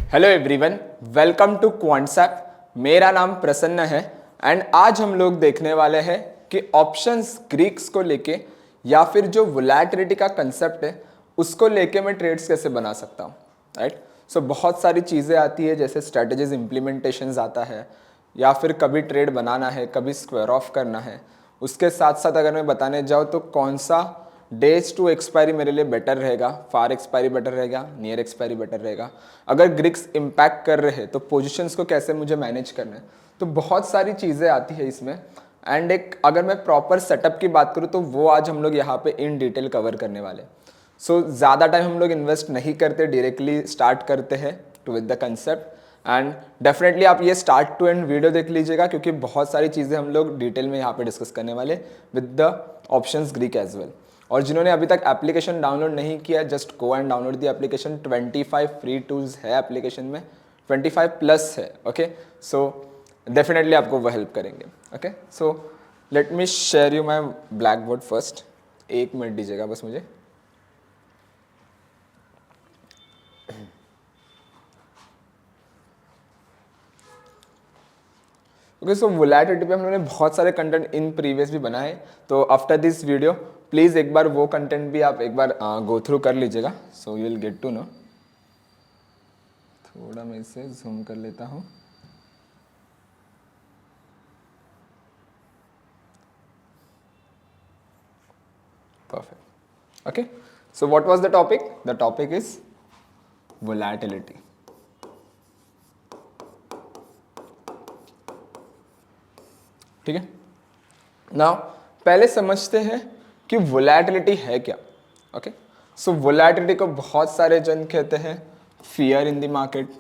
Hello everyone, welcome to Quantsapp. मेरा नाम प्रसन्न है एंड आज हम लोग देखने वाले हैं कि ऑप्शंस ग्रीक्स को लेके या फिर जो वोलैटिलिटी का कंसेप्ट है उसको लेके मैं ट्रेड्स कैसे बना सकता हूँ। राइट, सो बहुत सारी चीज़ें आती है, जैसे स्ट्रेटजीज इम्प्लीमेंटेशंस आता है या फिर कभी ट्रेड बनाना है, कभी स्क्वायर ऑफ करना है। उसके साथ साथ अगर मैं बताने जाऊँ तो कौन सा डेज टू एक्सपायरी मेरे लिए बेटर रहेगा, फार एक्सपायरी बेटर रहेगा, नियर एक्सपायरी बेटर रहेगा, अगर ग्रिक्स इम्पैक्ट कर रहे हैं तो पोजीशंस को कैसे मुझे मैनेज करना है। तो बहुत सारी चीज़ें आती है इसमें एंड एक अगर मैं प्रॉपर सेटअप की बात करूँ तो वो आज हम लोग यहाँ पे इन डिटेल कवर करने वाले। सो ज़्यादा टाइम हम लोग इन्वेस्ट नहीं करते, डायरेक्टली स्टार्ट करते हैं to with the concept and definitely आप ये स्टार्ट टू एंड वीडियो देख लीजिएगा क्योंकि बहुत सारी चीज़ें हम लोग डिटेल में यहाँ पे डिस्कस करने वाले with the options Greek as well. और जिन्होंने अभी तक एप्लीकेशन डाउनलोड नहीं किया, just go and download the application. 25 free tools है एप्लीकेशन में, 25 प्लस है। ओके, सो डेफिनेटली आपको वो हेल्प करेंगे। Okay, so let me share you my black board first. 1 minute दीजिएगा बस मुझे। ओके, सो वोलैटिलिटी पे हम लोगों ने बहुत सारे कंटेंट इन प्रीवियस भी बनाए, तो आफ्टर दिस वीडियो प्लीज़ एक बार वो कंटेंट भी आप एक बार गो थ्रू कर लीजिएगा, so you will get to know. थोड़ा मैं इसे जूम कर लेता हूँ। Perfect. Okay, so what was the topic? The topic is volatility. ठीक है, नाउ पहले समझते हैं कि वोलैटिलिटी है क्या। ओके, सो वोलैटिलिटी को बहुत सारे जन कहते हैं फियर इन द मार्केट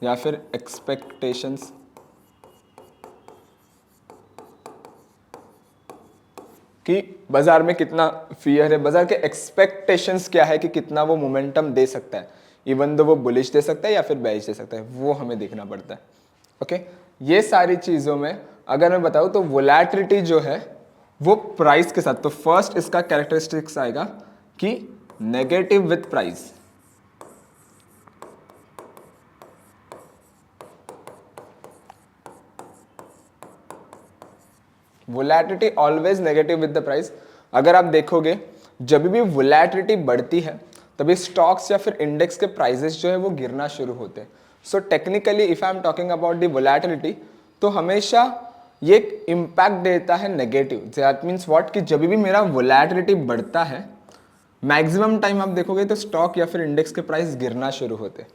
या फिर एक्सपेक्टेशंस। कि बाजार में कितना फियर है, बाजार के एक्सपेक्टेशंस क्या है कि कितना वो मोमेंटम दे सकता है, इवन दो वो बुलिश दे सकता है या फिर बेरिश दे सकता है, वो हमें देखना पड़ता है। ओके, ये सारी चीज़ों में अगर मैं बताऊँ तो वोलैटिलिटी जो है वो प्राइस के साथ, तो फर्स्ट इसका कैरेक्टरिस्टिक्स आएगा कि negative with price. Volatility always negative with the price. अगर आप देखोगे जब भी वोलैटिलिटी बढ़ती है तभी स्टॉक्स या फिर इंडेक्स के प्राइसेस जो है वो गिरना शुरू होते हैं। So technically if I am talking about the volatility तो हमेशा ये इम्पैक्ट देता है नेगेटिव। दैट मीन्स व्हाट कि जब भी मेरा वोलैटिलिटी बढ़ता है मैक्सिमम टाइम आप देखोगे तो स्टॉक या फिर इंडेक्स के प्राइस गिरना शुरू होते।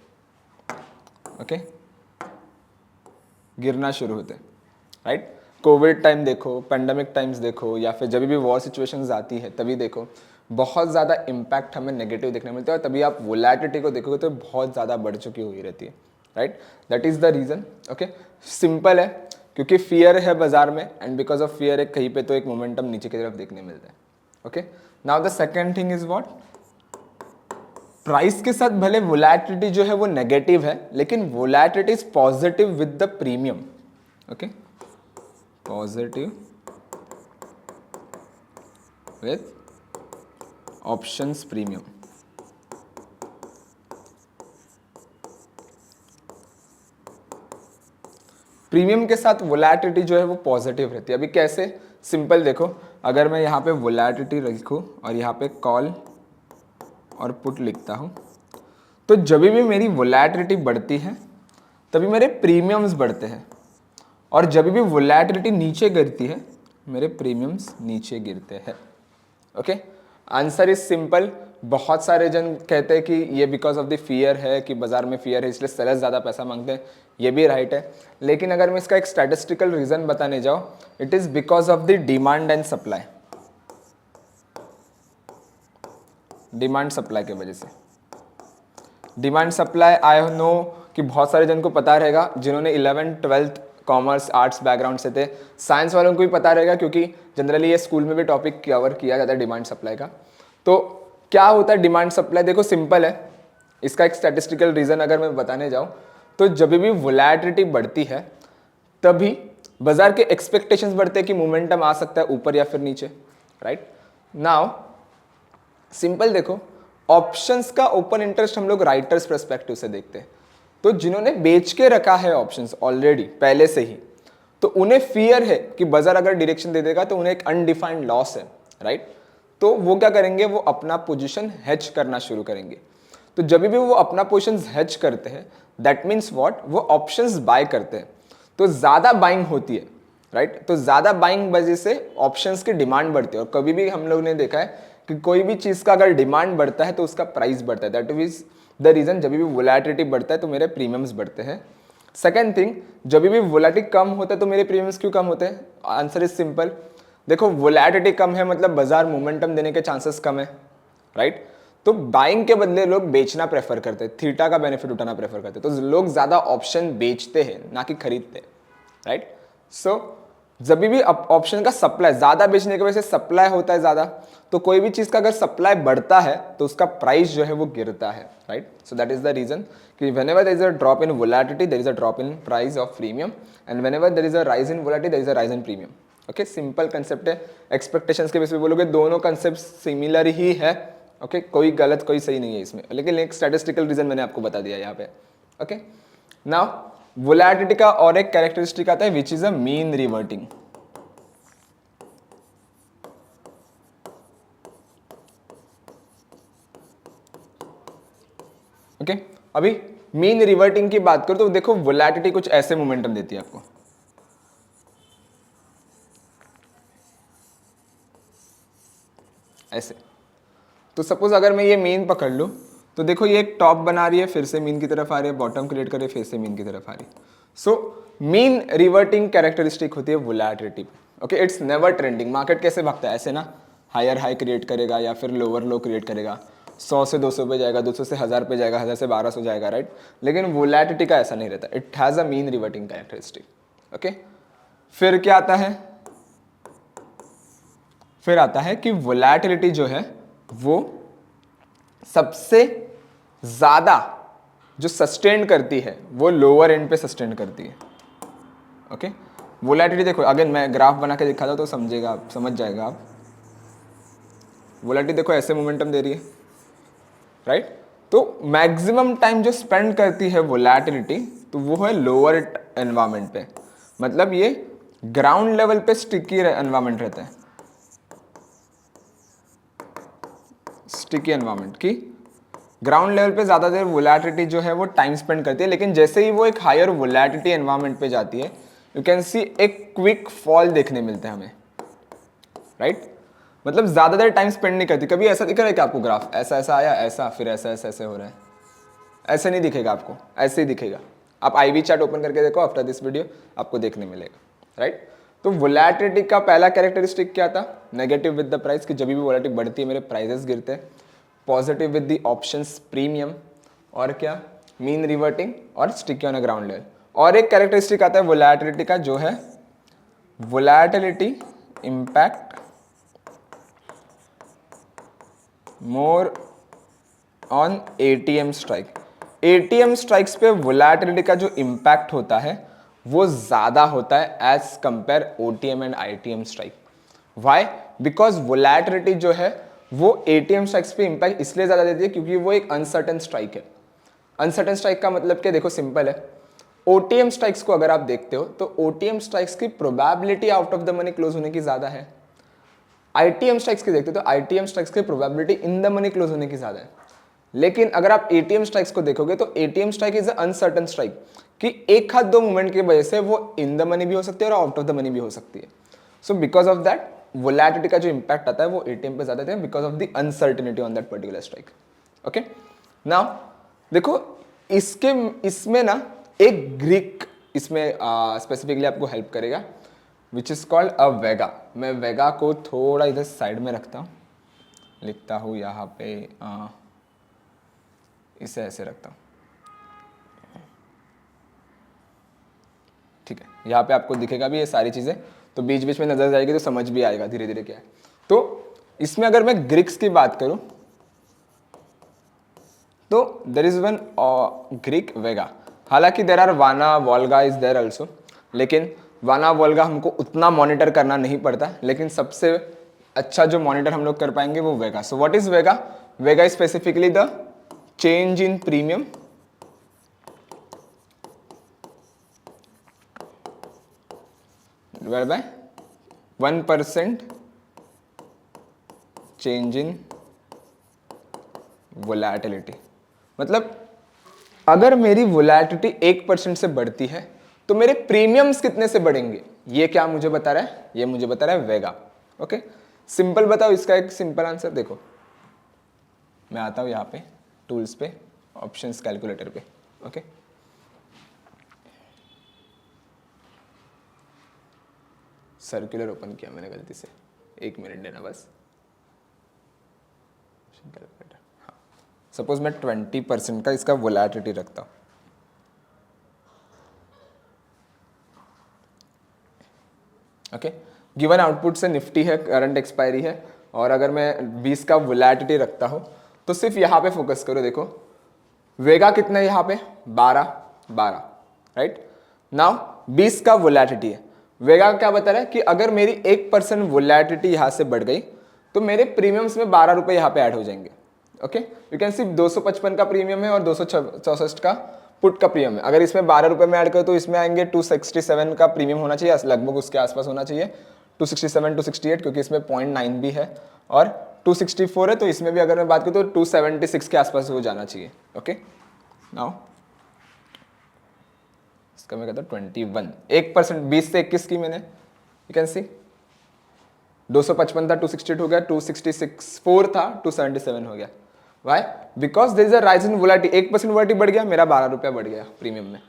ओके, गिरना शुरू होते, राइट। कोविड टाइम देखो, पेंडेमिक टाइम्स देखो या फिर जब भी वॉर सिचुएशंस आती है तभी देखो, बहुत ज़्यादा इम्पैक्ट हमें नेगेटिव देखने मिलता है और तभी आप वोलैटिलिटी को देखोगे तो बहुत ज़्यादा बढ़ चुकी हुई रहती है, right. That is the reason. Okay, simple है, क्योंकि फियर है बाजार में एंड बिकॉज ऑफ फियर है कहीं पे तो एक मोमेंटम नीचे की तरफ देखने मिलता है। Okay, now the second thing is what, price के साथ भले वोलैटिलिटी जो है वो नेगेटिव है लेकिन volatility is positive with the premium. Okay, positive with options premium. Premium के साथ वोलैटिलिटी जो है वो पॉजिटिव रहती है। अभी कैसे, सिंपल देखो, अगर मैं यहाँ पे वोलैटिलिटी रखूँ और यहाँ पे कॉल और पुट लिखता हूँ तो जब भी मेरी वोलैटिलिटी बढ़ती है तभी मेरे प्रीमियम्स बढ़ते हैं और जब भी वोलैटिलिटी नीचे गिरती है मेरे प्रीमियम्स नीचे गिरते हैं। Okay, answer is simple. बहुत सारे जन कहते हैं कि ये बिकॉज ऑफ द फियर है कि बाजार में फियर है इसलिए सेलर्स ज़्यादा पैसा मांगते हैं, ये भी राइट है। लेकिन अगर मैं इसका एक स्टैटिस्टिकल रीज़न बताने जाऊँ, it is because of the demand and supply. Demand supply की वजह से, डिमांड सप्लाई आई नो कि बहुत सारे जन को पता रहेगा, जिन्होंने 11th 12th commerce arts background से थे। साइंस वालों को भी पता रहेगा क्योंकि जनरली ये स्कूल में भी टॉपिक कवर किया जाता है डिमांड सप्लाई का। तो क्या होता है डिमांड सप्लाई, देखो सिंपल है, इसका एक स्टैटिस्टिकल रीज़न अगर मैं बताने जाऊँ तो जब भी वोलैटिलिटी बढ़ती है तभी बाजार के एक्सपेक्टेशंस बढ़ते हैं कि मोमेंटम आ सकता है ऊपर या फिर नीचे, राइट। नाउ सिंपल देखो, ऑप्शंस का ओपन इंटरेस्ट हम लोग राइटर्स पर्सपेक्टिव से देखते हैं। तो जिन्होंने बेच के रखा है ऑप्शंस ऑलरेडी पहले से ही, तो उन्हें फियर है कि बाजार अगर डायरेक्शन दे देगा तो उन्हें एक अनडिफाइंड लॉस है, राइट। तो वो क्या करेंगे, वो अपना पोजीशन हेज करना शुरू करेंगे। तो जब भी वो अपना पोजीशन हेज करते हैं, दैट मीन्स व्हाट, वो ऑप्शंस बाय करते हैं, तो ज़्यादा बाइंग होती है, राइट। तो ज़्यादा बाइंग वजह से ऑप्शंस की डिमांड बढ़ती है। और कभी भी हम लोग ने देखा है कि कोई भी चीज़ का अगर डिमांड बढ़ता है तो उसका प्राइस बढ़ता है। दैट इज द रीज़न, जब भी वोलेटिलिटी बढ़ता है तो मेरे प्रीमियम्स बढ़ते हैं। सेकेंड थिंग, जब भी वोलेटिलिटी कम होता है तो मेरे प्रीमियम्स क्यों कम होते हैं? Answer is simple. देखो, वोलेटिलिटी कम है मतलब बाजार मोमेंटम देने के चांसेस कम है, राइट। तो बाइंग के बदले लोग बेचना प्रेफर करते हैं, थीटा का बेनिफिट उठाना प्रेफर करते हैं। तो लोग ज़्यादा ऑप्शन बेचते हैं ना कि खरीदते, राइट। सो जब भी ऑप्शन का सप्लाई ज़्यादा बेचने की वजह से सप्लाई होता है ज़्यादा, तो कोई भी चीज़ का अगर सप्लाई बढ़ता है तो उसका प्राइस जो है वो गिरता है, right. So that is the reason कि whenever there is a drop in volatility there is a drop in price of premium, and whenever there is a rise in volatility there is a rise in premium. Okay, simple concept है। Expectations के base पे बोलोगे दोनों concept similar ही है, okay, कोई गलत कोई सही नहीं है इसमें, लेकिन एक स्टैटिस्टिकल रीजन मैंने आपको बता दिया यहाँ पे। ओके, नाउ वोलेटिलिटी का और एक कैरेक्टरिस्टिक आता है which is a mean reverting. Okay, अभी मीन रिवर्टिंग की बात करो तो देखो वोलेटिलिटी कुछ ऐसे मोमेंटम देती है आपको, ऐसे। तो सपोज अगर मैं ये मीन पकड़ लूँ तो देखो ये एक टॉप बना रही है, फिर से मीन की तरफ आ रही है, बॉटम क्रिएट कर रही है, फिर से मीन की तरफ आ रही है। सो मीन रिवर्टिंग कैरेक्टरिस्टिक होती है volatility. Okay, it's never trending. Market कैसे भागता है? ऐसे ना, हायर हाई क्रिएट करेगा या फिर लोअर लो क्रिएट करेगा, 100 से 200 पे जाएगा, 200 से 1000 पे जाएगा, 1000 से 1200 जाएगा, राइट। लेकिन वोलेटिलिटी का ऐसा नहीं रहता, it has a mean reverting characteristic. Okay, फिर क्या आता है? फिर आता है कि वोलेटिलिटी जो है वो सबसे ज्यादा जो सस्टेन करती है वो लोअर एंड पे सस्टेन करती है। ओके, वोलेटिलिटी देखो, अगर मैं ग्राफ बना के दिखाता तो समझेगा आप, समझ जाएगा आप। वोलेटिलिटी देखो ऐसे मोमेंटम दे रही है, राइट। तो मैक्सिमम टाइम जो स्पेंड करती है वोलेटिलिटी तो वो है लोअर एनवायरमेंट पे, मतलब ये ग्राउंड लेवल पे स्टिकी एनवायरमेंट रहता है, स्टिकी एनवायरमेंट की ग्राउंड लेवल पे ज़्यादा देर वोलेटिलिटी जो है वो टाइम स्पेंड करती है। लेकिन जैसे ही वो एक हायर वोलेटिलिटी एनवायरमेंट पे जाती है, यू कैन सी एक क्विक फॉल देखने मिलता है हमें, राइट। मतलब ज़्यादा देर टाइम स्पेंड नहीं करती। कभी ऐसा दिख रहा है कि आपको ग्राफ ऐसा ऐसा आया, ऐसा, फिर ऐसा ऐसा ऐसे हो रहा है? ऐसे नहीं दिखेगा आपको, ऐसे ही दिखेगा। आप IV चार्ट ओपन करके देखो आफ्टर दिस वीडियो, आपको देखने मिलेगा, राइट। तो वोलेटिलिटी का पहला कैरेक्टरिस्टिक क्या था? नेगेटिव विद द प्राइस, कि जब भी वोलेटिलिटी बढ़ती है मेरे प्राइसेस गिरते हैं। Positive with the options premium, और क्या? मीन रिवर्टिंग और sticky on a ground level. और एक कैरेक्टरिस्टिक आता है वोलेटिलिटी का जो है volatility impact more on ATM strike. ATM strikes पे वोलेटिलिटी का जो इम्पैक्ट होता है वो ज़्यादा होता है as compare OTM and ITM strike. Why? Because volatility जो है वो ATM स्ट्राइक्स पे इम्पैक्ट इसलिए ज़्यादा देती है क्योंकि वो एक अनसर्टेन स्ट्राइक है। अनसर्टेन स्ट्राइक का मतलब क्या? देखो सिंपल है। OTM स्ट्राइक्स को अगर आप देखते हो तो OTM स्ट्राइक्स की probability out of the money close होने की ज़्यादा है। ITM स्ट्राइक्स की देखते हो तो ITM स्ट्राइक्स की probability in the money close होने की ज़्यादा है। लेकिन अगर आप ATM स्ट्राइक्स को देखोगे तो ATM strike is uncertain strike, कि एक हाथ दो मूवमेंट की वजह से वो इन द मनी भी हो सकती है और आउट ऑफ द मनी भी हो सकती है। So because of that volatility का जो इंपैक्ट आता है वो ATM पे ज्यादा है, because of the uncertainty on that particular strike. Okay, now देखो इसमें ना एक ग्रीक इसमें स्पेसिफिकली आपको हेल्प करेगा विच इज कॉल्ड अ वेगा। मैं वेगा को थोड़ा इधर साइड में रखता हूँ, लिखता हूँ यहाँ पे इसे ऐसे रखता हूँ, ठीक है। यहाँ पे आपको दिखेगा भी ये सारी चीज़ें, तो बीच बीच में नजर जाएगी तो समझ भी आएगा धीरे धीरे क्या है। तो इसमें अगर मैं ग्रीक्स की बात करूं तो देर इज वन ग्रीक वेगा। हालांकि देर आर वाना वोल्गा इज देर ऑल्सो, लेकिन वाना वोल्गा हमको उतना मॉनिटर करना नहीं पड़ता, लेकिन सबसे अच्छा जो मॉनिटर हम लोग कर पाएंगे वो vega. So what is vega? Vega specifically the change in premium divide by 1% change in volatility. मतलब अगर मेरी वोलैटिलिटी 1% से बढ़ती है तो मेरे प्रीमियम्स कितने से बढ़ेंगे, ये क्या मुझे बता रहा है, ये मुझे बता रहा है वेगा। ओके, सिंपल बताओ, इसका एक सिंपल आंसर देखो, मैं आता हूं यहां पे टूल्स पे, ऑप्शंस कैलकुलेटर पे। ओके, सर्कुलर ओपन किया मैंने गलती से, 1 मिनट देना बस। कैलकुलेटर, हाँ, सपोज मैं 20% का इसका वोलैटिलिटी रखता हूं। ओके, गिवन आउटपुट से निफ्टी है, करंट एक्सपायरी है, और अगर मैं 20 का वोलैटिलिटी रखता हूं तो सिर्फ यहां पे फोकस करो। देखो वेगा कितना है यहाँ पे, 12, राइट। नाउ 20 का वोलैटिलिटी है, वेगा क्या बता रहा है कि अगर मेरी 1% वोलैटिलिटी यहां से बढ़ गई तो मेरे प्रीमियम्स में 12 रुपए यहाँ पे ऐड हो जाएंगे। ओके, यू कैन सी 255 का प्रीमियम है और 264 का पुट का प्रीमियम है। अगर इसमें 12 रुपए में ऐड करो तो इसमें आएंगे 267 का प्रीमियम होना चाहिए, लगभग उसके आसपास होना चाहिए, 267 268, क्योंकि इसमें 0.9 भी है, और 264 है, तो इसमें भी अगर मैं बात करूँ तो 276 के आसपास हो जाना चाहिए। ओके, नाउ इसका मैं कहता हूँ 21, 1%, 20 से 21 की मैंने, यू कैन सी 255 था 268 हो गया, 264 था 277 हो गया। Why? Because there is a rise in volatility, 1% volatility बढ़ गया, मेरा 12 रुपया बढ़ गया प्रीमियम में,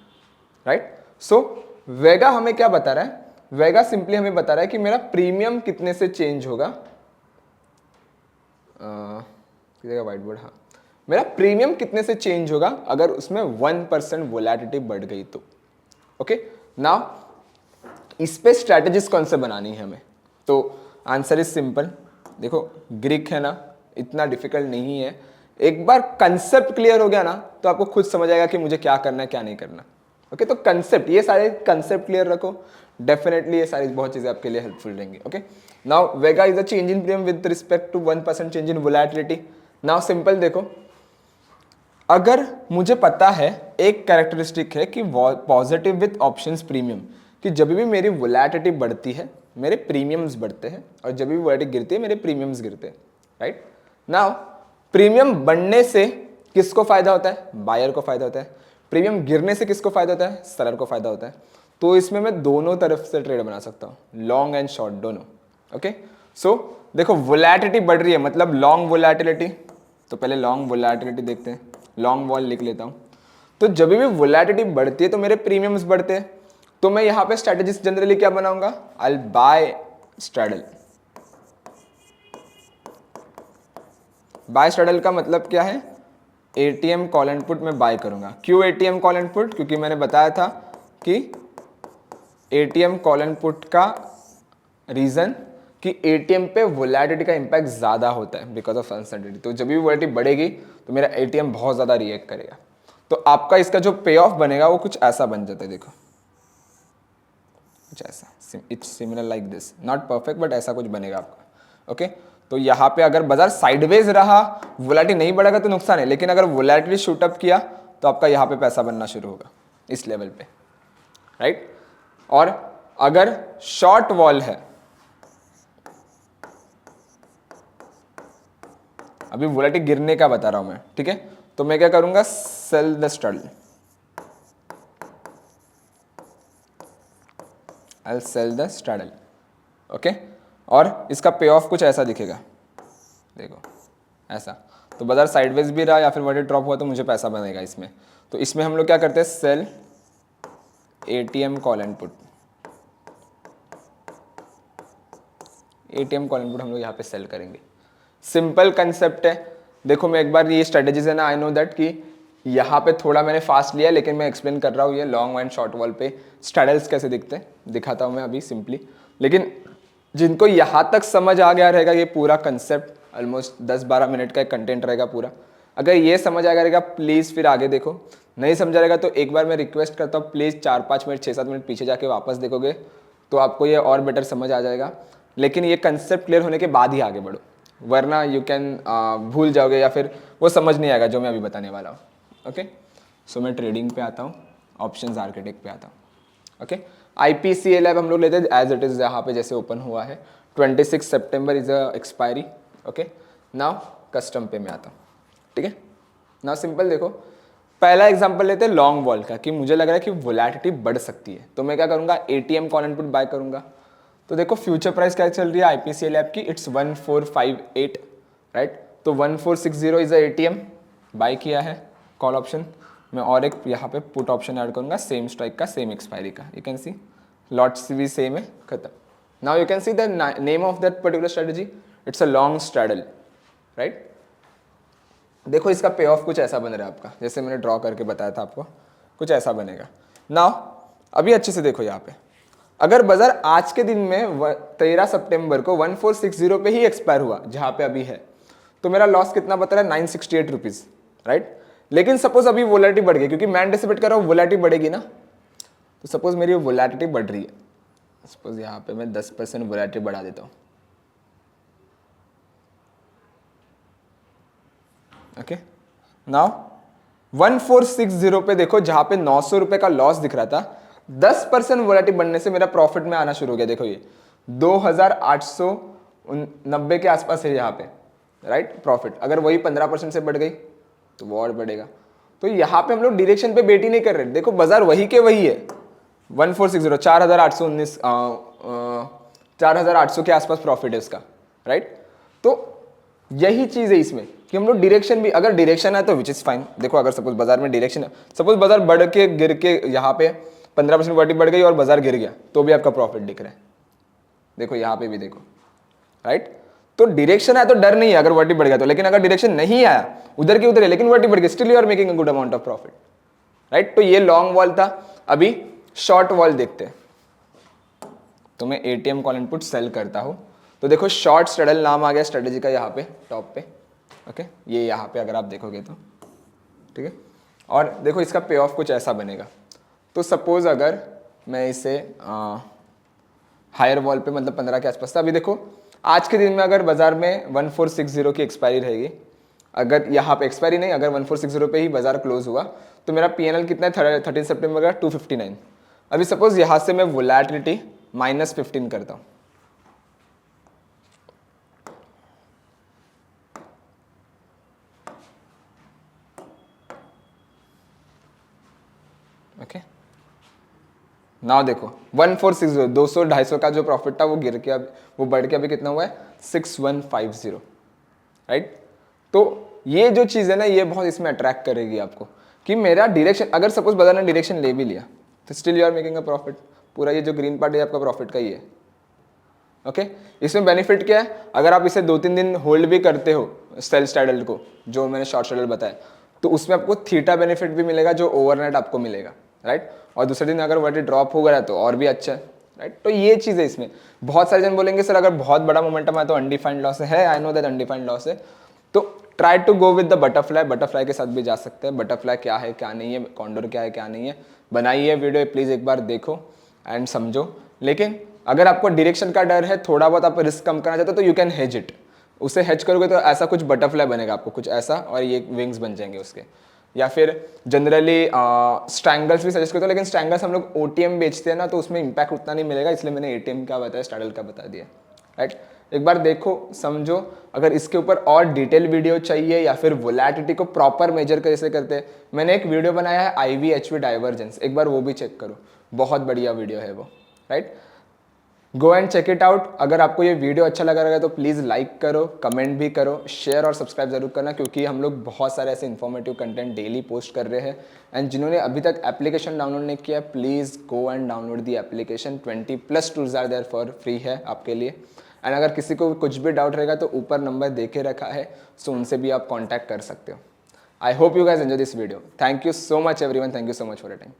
राइट। सो वेगा हमें क्या बता रहा है, वेगा सिंपली हमें बता रहा है कि मेरा प्रीमियम कितने से चेंज होगा, व्हाइट बोर्ड, हाँ, मेरा प्रीमियम कितने से चेंज होगा अगर उसमें 1% वोलैटिलिटी बढ़ गई तो। ओके, नाउ इस पे स्ट्रैटेजीज कौन से बनानी है हमें, तो आंसर इज सिंपल। देखो ग्रीक है ना, इतना डिफिकल्ट नहीं है, एक बार कंसेप्ट क्लियर हो गया ना तो आपको खुद समझ आएगा कि मुझे क्या करना है क्या नहीं करना। ओके, तो कंसेप्ट, ये सारे कंसेप्ट क्लियर रखो, डेफिनेटली ये सारी बहुत चीजें आपके लिए हेल्पफुल रहेंगी। Okay, now vega is a change in premium with respect to 1% change in volatility. Now simple देखो, अगर मुझे पता है एक कैरेक्टरिस्टिक है कि पॉजिटिव विद ऑप्शंस प्रीमियम, कि जब भी मेरी वोलैटिलिटी बढ़ती है मेरे प्रीमियम्स बढ़ते हैं, और जब भी वोलैटिलिटी गिरती है मेरे प्रीमियम्स गिरते हैं, राइट। नाउ प्रीमियम बढ़ने से किसको फायदा होता है, बायर को फायदा होता है, प्रीमियम गिरने से किसको फायदा होता है, सेलर को फायदा होता है। तो इसमें मैं दोनों तरफ से ट्रेड बना सकता हूँ, लॉन्ग एंड शॉर्ट दोनों। ओके, सो देखो वोलैटिलिटी बढ़ रही है मतलब लॉन्ग वोलैटिलिटी, तो पहले लॉन्ग वोलैटिलिटी देखते हैं, लॉन्ग वॉल लिख लेता हूं। तो जब भी वोलैटिलिटी बढ़ती है तो मेरे प्रीमियम्स बढ़ते हैं, तो मैं यहां पे स्ट्रेटजीज जनरली क्या बनाऊंगा, I will buy straddle. Buy straddle का मतलब क्या है, एटीएम कॉल एंड पुट में बाय करूंगा। क्यों एटीएम कॉल एंड पुट, क्योंकि मैंने बताया था कि एटीएम कॉल एंड पुट का रीजन कि एटीएम पे वोलैटिलिटी का इंपैक्ट ज्यादा होता है बिकॉज ऑफ अनसर्टेनिटी। तो जब भी वोलैटिलिटी बढ़ेगी तो मेरा एटीएम बहुत ज्यादा रिएक्ट करेगा। तो आपका इसका जो पे ऑफ बनेगा वो कुछ ऐसा बन जाता है, देखो कुछ ऐसा, it's similar like this, not perfect but ऐसा कुछ बनेगा आपका। ओके, तो यहाँ पे अगर बाजार साइडवेज रहा, वोलैटिलिटी नहीं बढ़ेगा तो नुकसान है, लेकिन अगर वोलैटिलिटी शूट अप किया तो आपका यहाँ पे पैसा बनना शुरू होगा इस लेवल पे, राइट। और अगर शॉर्ट वॉल है, अभी वोलैटिलिटी गिरने का बता रहा हूं मैं, ठीक है, तो मैं क्या करूंगा, sell the straddle, I will sell the straddle. Okay, और इसका पे ऑफ कुछ ऐसा दिखेगा, देखो ऐसा। तो बाजार साइडवेज भी रहा या फिर वोलैटिलिटी ड्रॉप हुआ तो मुझे पैसा बनेगा इसमें। तो इसमें हम लोग क्या करते हैं, sell ATM call and put, ATM call and put हम लोग यहाँ पे सेल करेंगे। सिंपल कंसेप्ट है। देखो मैं एक बार, ये स्ट्रेटेजीज है ना, आई नो दैट कि यहाँ पे थोड़ा मैंने फास्ट लिया, लेकिन मैं एक्सप्लेन कर रहा हूँ ये लॉन्ग एंड शॉर्ट वॉल पे स्ट्रैडल्स कैसे दिखते हैं, दिखाता हूँ मैं अभी सिंपली। लेकिन जिनको यहाँ तक समझ आ गया रहेगा, ये पूरा कंसेप्ट ऑलमोस्ट 10-12 मिनट का एक कंटेंट रहेगा पूरा, अगर ये समझ आ गया रहेगा प्लीज़ फिर आगे देखो, नहीं समझा रहेगा तो एक बार मैं रिक्वेस्ट करता हूँ प्लीज़ 4-5 मिनट 6-7 मिनट पीछे जाके वापस देखोगे तो आपको ये और बेटर समझ आ जाएगा। लेकिन ये कंसेप्ट क्लियर होने के बाद ही आगे बढ़ो, वरना यू कैन भूल जाओगे या फिर वो समझ नहीं आएगा जो मैं अभी बताने वाला हूँ। ओके, सो मैं ट्रेडिंग पे आता हूँ, ऑप्शंस आर्किटेक्ट पे आता हूँ। ओके, IPCA लैब हम लोग लेते हैं एज इट इज़, यहाँ पे जैसे ओपन हुआ है 26 सितंबर is a expiry. Okay, now custom पे मैं आता हूँ। ठीक है, नाउ सिंपल देखो, पहला एग्जांपल लेते हैं लॉन्ग वॉल का, कि मुझे लग रहा है कि वोलेटिलिटी बढ़ सकती है, तो मैं क्या करूँगा, ATM call and put buy करूँगा। तो देखो फ्यूचर प्राइस क्या चल रही है IPCA लैब की, इट्स 1458, राइट। तो 1460 इज अ ATM, बाय किया है कॉल ऑप्शन। मैं और एक यहाँ पे पुट ऑप्शन ऐड करूँगा, सेम स्ट्राइक का, सेम एक्सपायरी का। यू कैन सी लॉट्स भी सेम है, खत्म। Now you can see the name of that particular strategy, it's a long straddle, right. देखो इसका पे ऑफ कुछ ऐसा बन रहा है आपका, जैसे मैंने ड्रॉ करके बताया था आपको, कुछ ऐसा बनेगा। नाउ अभी अच्छे से देखो यहाँ पे, अगर बाजार आज के दिन में 13 सितंबर को 1460 पे ही एक्सपायर हुआ जहाँ पे अभी है, तो मेरा लॉस कितना बता रहा है, 968 रुपीज़, राइट। लेकिन सपोज अभी वोलेटिलिटी बढ़ गई, क्योंकि मैं एंटिसिपेट कर रहा हूँ वोलेटिलिटी बढ़ेगी ना, तो सपोज मेरी वोलेटिलिटी बढ़ रही है, सपोज यहाँ पे मैं 10% वोलेटिलिटी बढ़ा देता हूँ। ओके, नाउ 1460 पे देखो, जहां पे 900 रुपए का लॉस दिख रहा था, 10% वोलेटिलिटी बनने से मेरा प्रॉफिट में आना शुरू हो गया। देखो ये 2890 के आसपास है यहाँ पे, राइट। प्रॉफिट अगर वही 15% से बढ़ गई तो वो और बढ़ेगा। तो यहाँ पे हम लोग डायरेक्शन पे बेट ही नहीं कर रहे, देखो बाजार वही के वही है, 1460, 4819, 4800 के आसपास प्रॉफिट है उसका, राइट। तो यही चीज है इसमें कि हम लोग डायरेक्शन भी, अगर डायरेक्शन है तो विच इज फाइन। देखो अगर सपोज बाजार में डायरेक्शन है, सपोज बाजार बढ़ के गिर के यहाँ पे 15% वोलेटिलिटी बढ़ गई और बाजार गिर गया, तो भी आपका प्रॉफिट दिख रहा है। देखो यहाँ पे भी देखो, राइट। तो डायरेक्शन है तो डर नहीं है अगर वोलेटिलिटी बढ़ गया तो, लेकिन अगर डायरेक्शन नहीं आया, उधर की उधर है लेकिन वोलेटिलिटी बढ़ गई, still you are making a good amount of profit, right. तो ये लॉन्ग वॉल था। अभी शॉर्ट वॉल देखते हैं, तो मैं ATM कॉल इनपुट सेल करता हूँ। तो देखो शॉर्ट स्ट्रैडल नाम आ गया स्ट्रेटेजी का यहाँ पे टॉप पे। ओके, ये यहाँ पे अगर आप देखोगे तो ठीक है। और देखो इसका पे ऑफ कुछ ऐसा बनेगा। तो सपोज अगर मैं इसे हायर वॉल पे, मतलब 15 के आसपास था, अभी देखो आज के दिन में अगर बाजार में 1460 की एक्सपायरी रहेगी, अगर यहाँ पे एक्सपायरी नहीं, अगर 1460 पे ही बाजार क्लोज हुआ, तो मेरा PNL कितना है 13 सितंबर का 259। अभी सपोज यहाँ से मैं वोलेटिलिटी -15 करता हूँ, ओके। नाउ देखो 1460, 200 250 का जो प्रॉफिट था वो गिर के, अब वो बढ़ के अभी कितना हुआ है 6150, राइट। तो ये जो चीज़ है ना, ये बहुत इसमें अट्रैक्ट करेगी आपको कि मेरा डायरेक्शन, अगर सपोज बाजार ने डायरेक्शन ले भी लिया तो still you are making a profit. पूरा ये जो ग्रीन पार्ट है आपका प्रॉफिट का ही है, ओके। इसमें बेनिफिट क्या है, अगर आप इसे 2-3 दिन होल्ड भी करते हो सेल स्ट्रैडल को, जो मैंने शॉर्ट स्ट्रैडल बताया, तो उसमें आपको थीटा बेनिफिट भी मिलेगा जो ओवरनाइट आपको मिलेगा, राइट। और दूसरे दिन अगर वोलेटिलिटी ड्रॉप हो गया तो और भी अच्छा है, राइट। तो ये चीज़ है इसमें। बहुत सारे जन बोलेंगे सर अगर बहुत बड़ा मोमेंटम है तो अनडिफाइंड लॉस है, I know that undefined loss है, तो try to go with the butterfly. Butterfly के साथ भी जा सकते हैं, बटरफ्लाई क्या है क्या नहीं है, कॉन्डोर क्या है क्या नहीं है, बनाई है वीडियो, प्लीज़ एक बार देखो एंड समझो। लेकिन अगर आपको डायरेक्शन का डर है, थोड़ा बहुत आप रिस्क कम करना चाहते हो, तो यू कैन हेज इट। उसे हेज करोगे तो ऐसा कुछ बटरफ्लाई बनेगा आपको, कुछ ऐसा, और ये विंग्स बन जाएंगे उसके। या फिर जनरली स्ट्रैंगल्स भी सजेस्ट करते हो, लेकिन स्ट्रैंगल्स हम लोग OTM बेचते हैं ना, तो उसमें इंपैक्ट उतना नहीं मिलेगा, इसलिए मैंने ATM का बताया, स्ट्रैडल का बता दिया, राइट। एक बार देखो समझो। अगर इसके ऊपर और डिटेल वीडियो चाहिए या फिर वोलेटिलिटी को प्रॉपर मेजर कैसे करते हैं, मैंने एक वीडियो बनाया है IV/HV डाइवर्जेंस, एक बार वो भी चेक करो, बहुत बढ़िया वीडियो है वो, right. Go and check it out. अगर आपको ये वीडियो अच्छा लगा रहेगा तो प्लीज़ लाइक करो, कमेंट भी करो, शेयर और सब्सक्राइब जरूर करना, क्योंकि हम लोग बहुत सारे ऐसे इन्फॉर्मेटिव कंटेंट डेली पोस्ट कर रहे हैं। एंड जिन्होंने अभी तक एप्लीकेशन डाउनलोड नहीं किया, please go and download the application. 20+ tools are there for free है आपके लिए। एंड अगर किसी को कुछ भी डाउट रहेगा तो ऊपर नंबर दे के रखा है, सो उनसे भी आप कॉन्टैक्ट कर सकते हो। I hope you guys enjoy this video. Thank you so much everyone, thank you so much for your time.